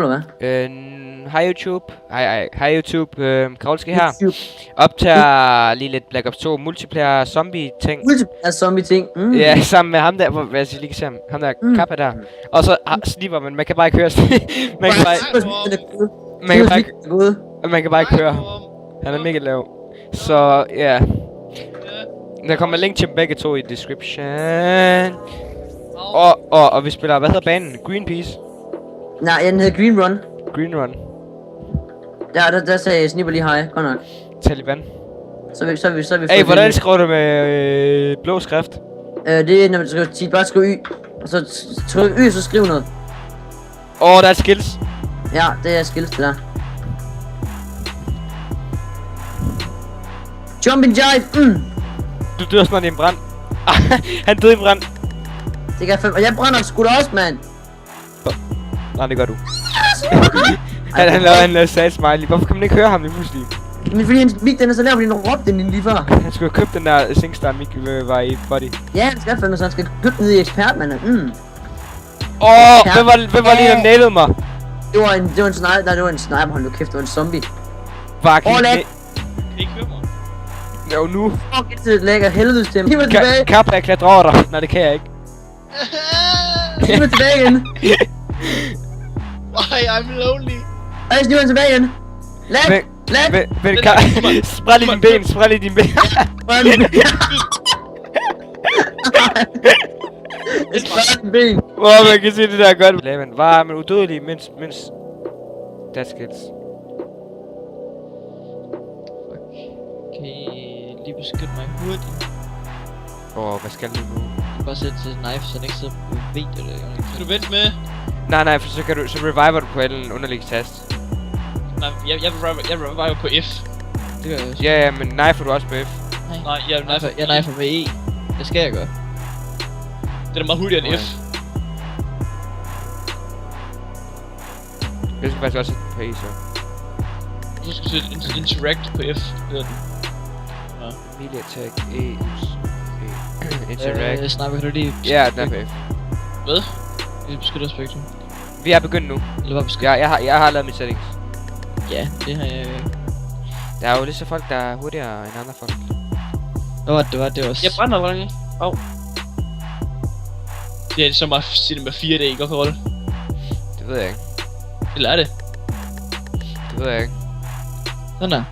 eller hvad? Hej YouTube. Hej YouTube. Kravlski her. Optager lige lidt Black Ops 2 multiplayer zombie ting. Multiplayer zombie ting. Ja, sammen med ham der, hvad jeg lige kan se ham der Kappa der. Og så Snipper, men man kan bare ikke høre. man kan bare ikke høre. Han er mega lav. Så ja. Der kommer link til dem begge to i description. Og vi spiller, hvad hedder banen? Greenpeace? Nej, den hedder Green Run. Green Run. Ja, der sagde Snipper lige hej, godt nok. Taliban. Så er vi Hey, hvordan skriver du med blå skrift? Det er, når man skal bare skrive Y. Og så tryk Y, så skriv noget. Der er skills. Ja, det er skills, det der. Jump and jive, Du dør snart i en brand. Han døde i en brand. Det kan og jeg brænder sgu da også, mand. Nej, det gør du. Han lavede sad smiley. Hvorfor kan man ikke høre ham lige pludselig? Men fordi hans mic den er så lav, fordi han råbte den lige før. Han skulle have købt den der SingStar mic, var i body. Ja, han skal fandme så, han skal købe den nede i ekspert, mand. Hvem var lige der nailede mig? Det var en sniper, nej, det var en sniper, hold nu kæft, det var en zombie. Fuck, ikke høre mig. Jo, nu. Fuck, det er et lækker helvedes stemme. Hiv mig tilbage. Kappa, jeg klatrer over dig. Nej, det kan jeg ikke. Hiv mig tilbage igen. Why, I'm lonely. Ej, sniv mig tilbage igen. Lag. Spræd lige dine ben, spræd lige dine ben. Spræd dine ben. Man kan se det der godt. Laven var man udødelig, mens der skills. Kan I lige beskytte mig hurtigt? Hvad skal du nu? Bare sætte til knife, så den ikke sidder på V eller noget. Kan du vente med? Nej, for så reviver du på en underlig tast. Nej, jeg reviver på F. Det gør jeg også. Ja, men knifer du også på F? Nej, jeg knifer med E. Det skal jeg gøre. Det er meget hurtigere end F. Jeg skal faktisk også sætte på E, så. Så skal du sætte interact på F, hedder den. Melee attack, E, interact. Sniper, kan du lige... Ja, den er på F. Hvad? Vi beskytter os begge to. Vi er begyndt nu. Eller bare beskytte? Jeg har lavet mit settings. Ja, det har jeg... Der er jo lidt så folk, der er hurtigere end andre folk. Det var... Jeg brænder, hvor længe? Det er så meget Cinema 4D, ikke? Godt rolle. Det ved jeg ikke. Eller er det? Det ved jeg ikke. Sådan der.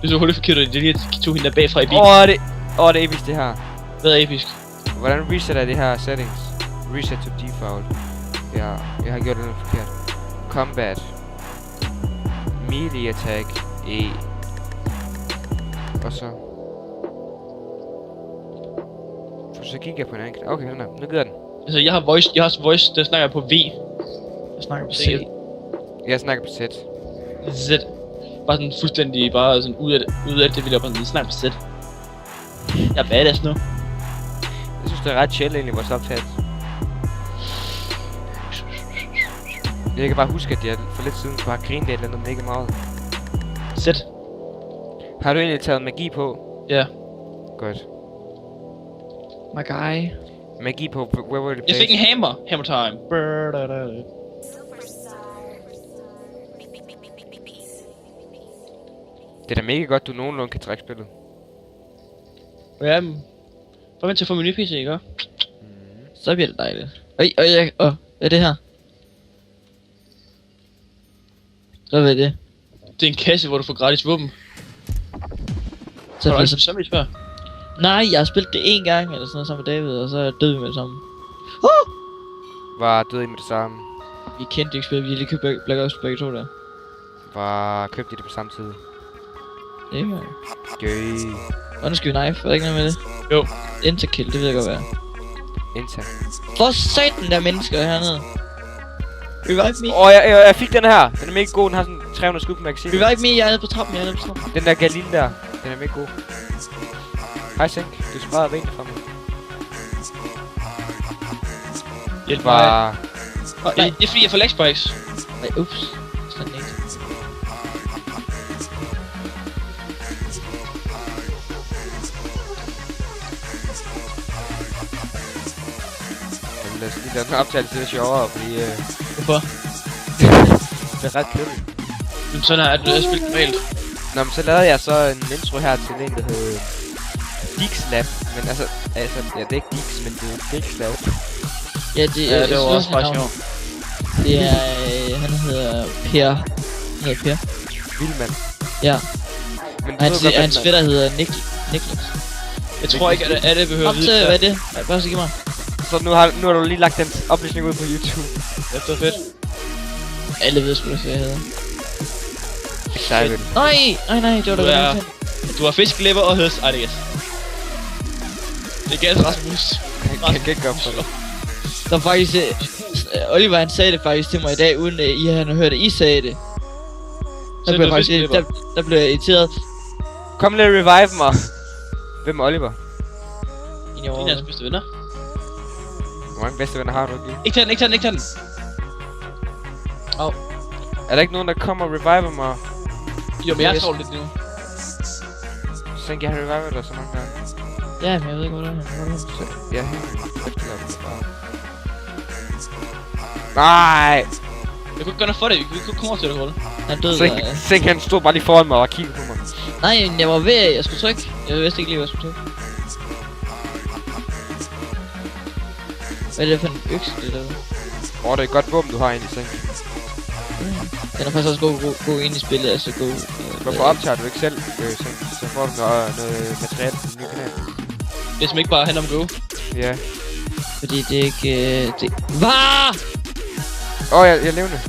Det er så hurtigt forkert, det er lige at tog hende der bagfra i bilen. Det er episk det her. Hvad er episk? Hvordan resetter det her settings? Reset to default. Ja, jeg har gjort det noget forkert. Combat. Melee attack. E. Og så... Så gik jeg på en enkelt. Okay, den er. Nu gider den. Altså, jeg har også voice, der snakker på V. Jeg snakker på C. Jeg snakker på Z. Z. Bare sådan fuldstændig, bare sådan ud af det, vi laver, bare sådan snakker på Z. Jeg er badass nu. Jeg synes, det er ret chill egentlig, vores optagelse. Jeg kan bare huske, at jeg for lidt siden bare grinede et eller andet mega meget. Z. Har du egentlig taget magi på? Ja. Godt. My guy. Magi på, where were the Jeg fik en hammer. Hammer time. Det er da mega godt, du nogenlunde kan trække spillet. Ja, bare vent til at få min nye PC, ikke? Så bliver det dejligt. Hvad er det her? Hvad er det? Det er en kasse, hvor du får gratis våben. Så har du aldrig zombies før? Nej, jeg har spillet det én gang eller sådan noget sammen med David, og så er jeg død med det samme. Var død i med det samme. Vi kendte ikke spillet, vi har lige købt Black Ops begge to der. Var købte det på samme tid. Det var Gøy. Hvordan skal vi knife? Er der ikke noget med det? Jo. Interkill, det ved jeg godt være. Inter. For satan der mennesker hernede. Revive me. Jeg fik den her. Den er mega god, den har sådan 300 skud på magasin. Revive me, jeg er nede på trappen, Den der Galil der, den er mega god. Hej Sink, du spredder benene fra mig. Hjælp mig. Nej, det er fordi jeg får leg spikes. Nej, ups. Sådan ikke. lad os lige lade den optagelse lidt sjovere, fordi Hvorfor? det er ret kedeligt. Men sådan er det, jeg spillet normalt. Nå, men så lavede jeg så en intro her til en, der hed Dixlab. Men altså, ja, det er ikke Dix, men det er Dixlab. Ja, det Ja, det var også faktisk navn. sjovt. Det er, han hedder Per. Han hedder Per. Vildmand. Ja. Men Og hans fætter hedder Niklas. Jeg tror ikke, at alle behøver at Kom vide til, hvad er det? Bare så giv mig. Så nu har du lige lagt den oplysning ud på YouTube. Det er fedt. Alle ved sgu da, hvad jeg hedder. Excited. Nej, det var Du da er- godt. Du har fiskelever og høst. Ej, det er gas. Det er gas, Rasmus. Jeg kan ikke gøre for det. Der var faktisk... Oliver han sagde det faktisk til mig i dag, uden I havde hørt, at I sagde det. Så blev du jeg faktisk, fiskelever. der blev jeg irriteret. Kom lige revive mig. Hvem er Oliver? I En af hans bedste venner. Hvor mange bedste venner har du ikke? Ikke tag den. Er der ikke nogen, der kommer og reviver mig? Jo, men jeg tror lidt nu. Så tænker jeg, har revivet dig så mange gange. Ja, men jeg ved ikke, hvor det er. Så jeg efterlader mig bare. Nej! Jeg kunne ikke gøre noget for det. Vi kunne ikke komme over til det hul. Han døde. Tænk, han stod bare lige foran mig og kiggede på mig. Nej, jeg var ved, jeg skulle trykke. Jeg vidste ikke lige, hvad jeg skulle trykke. Hvad er det for en økse, det der? Det er et godt våben, du har inde i sengen. Den er faktisk også god ind i spillet, altså god. Hvorfor optager du ikke selv sengen? Så får du noget materiale til den nye kanal. Det er som ikke bare handler om go. Ja. Fordi det er ikke... Hvad? Jeg er levende.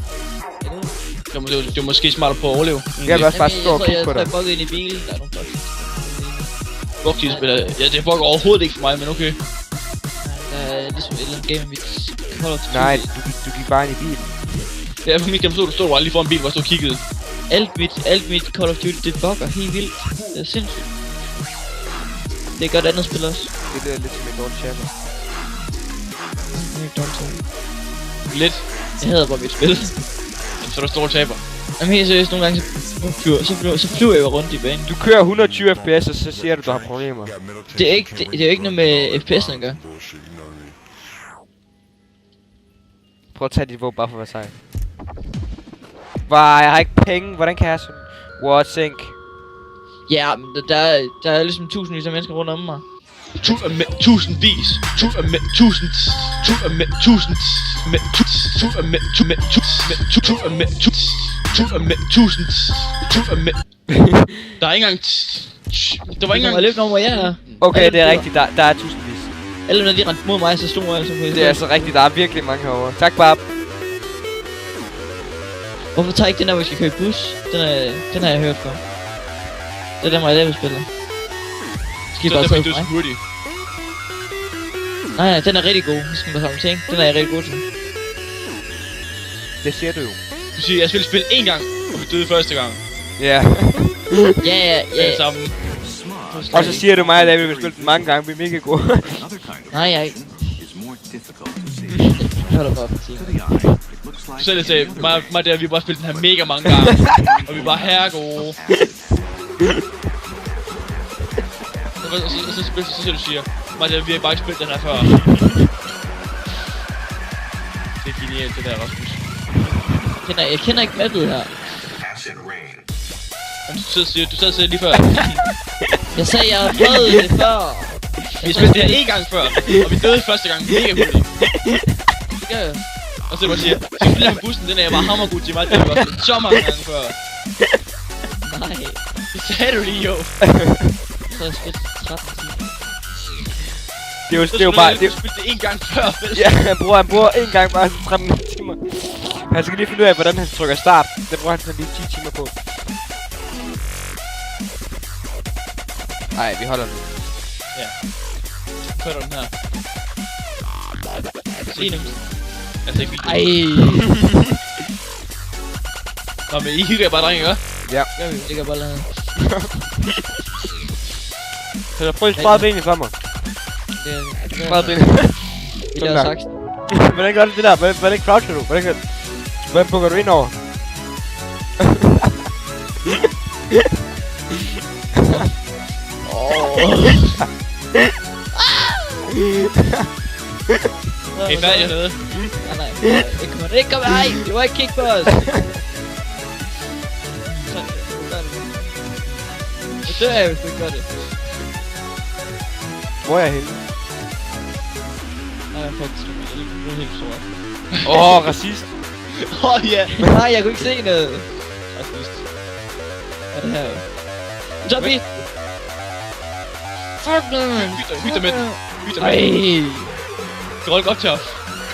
Det var måske smart at prøve at overleve. Jeg vil også bare stå og kigge på Jeg dig. tror, jeg bukkede ind i bilen. Der er nogle bugs. Buggy spiller. Ja, det bugger overhovedet ikke for mig, men okay. Der er ligesom et eller andet game i mit Call of Duty. Nej, du gik bare ind i bilen. Ja, på mit gennem stod du bare lige foran en bil, hvor du kiggede. Alt mit Call of Duty, det bugger helt vildt. Det er sindssygt. Det er godt andet spil også. Det er lidt som en dårlig chapter. Det er ikke dårligt til. Lidt. Jeg hader bare mit spil. Så er du stor taber. Jamen helt seriøst, nogle gange så flyver jeg rundt i banen. Du kører 120 fps, og så siger du har problemer. Det er jo ikke noget med FPS'en at gøre. Prøv at tage dit våben bare for at være sej. Jeg har ikke penge. Hvordan kan jeg sådan? What think? Ja, men der er ligesom tusindvis af mennesker rundt om mig. Tusindvis. Der er ikke engang... Der var ikke Jeg engang... løbet over, hvor jeg er. Okay, det er rigtigt. Der er tusindvis. Alle når de rendte mod mig, så stod jeg altså på Det er altså rigtigt. Der er virkelig mange herovre. Tak, Bab. Hvorfor tager jeg ikke den der, hvor vi skal køre i bus? Den har jeg hørt før. Det er den, hvor jeg laver spiller. Skal I bare Så tage du er så mig? hurtig. Nej, den er rigtig god. Nu skal man bare samle ting. Den er jeg rigtig god til. Det siger du jo. Du siger, jeg spillede spil én gang, og vi døde første gang. Ja. Ja. Alle sammen. Og så siger du mig, at David vil spille den mange gange. Vi er mega gode. Nej, jeg er ikke. Hør da bare på ting. Du selv sagde, mig der, vi har bare spillet den her mega mange gange. Og vi var herregode. Så siger du siger, mig der, vi har bare ikke spillet den her før. Det er genialt, det der, Rasmus. Jeg kender ikke mappet her. Men du sad og siger lige før. Jeg sagde, jeg havde prøvet det før. Vi har spillet det her én gang før, og vi døde første gang mega hurtigt. Det gør jeg. Og så bare siger, så den der med bussen, den er jeg bare hammergod til mig, det har vi også spillet så mange gange før. Nej. Det sagde du lige, jo. Så har jeg spillet 13 timer. Det er jo bare... Du spillede det én gang før, vel? Ja, han bruger en gang bare 13 timer. Han skal lige finde ud af, hvordan han trykker start. Det bruger han så lige 10 timer på. Nej, vi holder den. Ja. Kør du den her. Se nu. Altså ikke video. Ej. Nå, men I hygger jer bare, drenge, ikke? Ja. Gør vi, det kan bare lade. Så prøv at spare benene for mig. Det Spare benene. Vi laver sagt. Hvordan gør du det der? Hvordan croucher du? Hvordan pukker du ind over? Er I færdige hernede? Nej, ikke kom, ej, du må ikke kigge på os. Sådan, jeg dør af, hvis du ikke gør det. Hvor er jeg henne? Nej, jeg er faktisk du er helt sort. Racist. Ja. Nej, jeg kunne ikke se noget. Racist. Hvad er det her? Zombie! Fuck no! Hyt dig med den. Hyt dig med Ej! den. Du roller godt, Tjaf.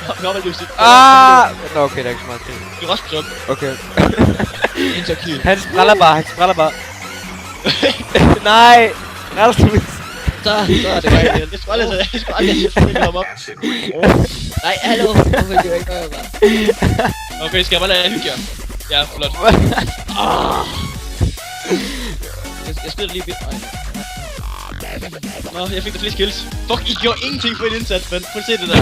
Kom op, Lucy. Nå, okay, der er ikke så meget ting. Du er også op. Okay. Ind til at knive. Han spræller bare, Nej! Rasmus. Så er det godt. Jeg skulle aldrig have ham op. Nej, hallo! Hvorfor kan jeg ikke gøre bare? Okay, skal jeg bare lade jer hygge jer? Ja, flot. Jeg spiller lige vidt. Nå, jeg fik da flere skills. Fuck, I gjorde ingenting for en indsats, men prøv at se det der.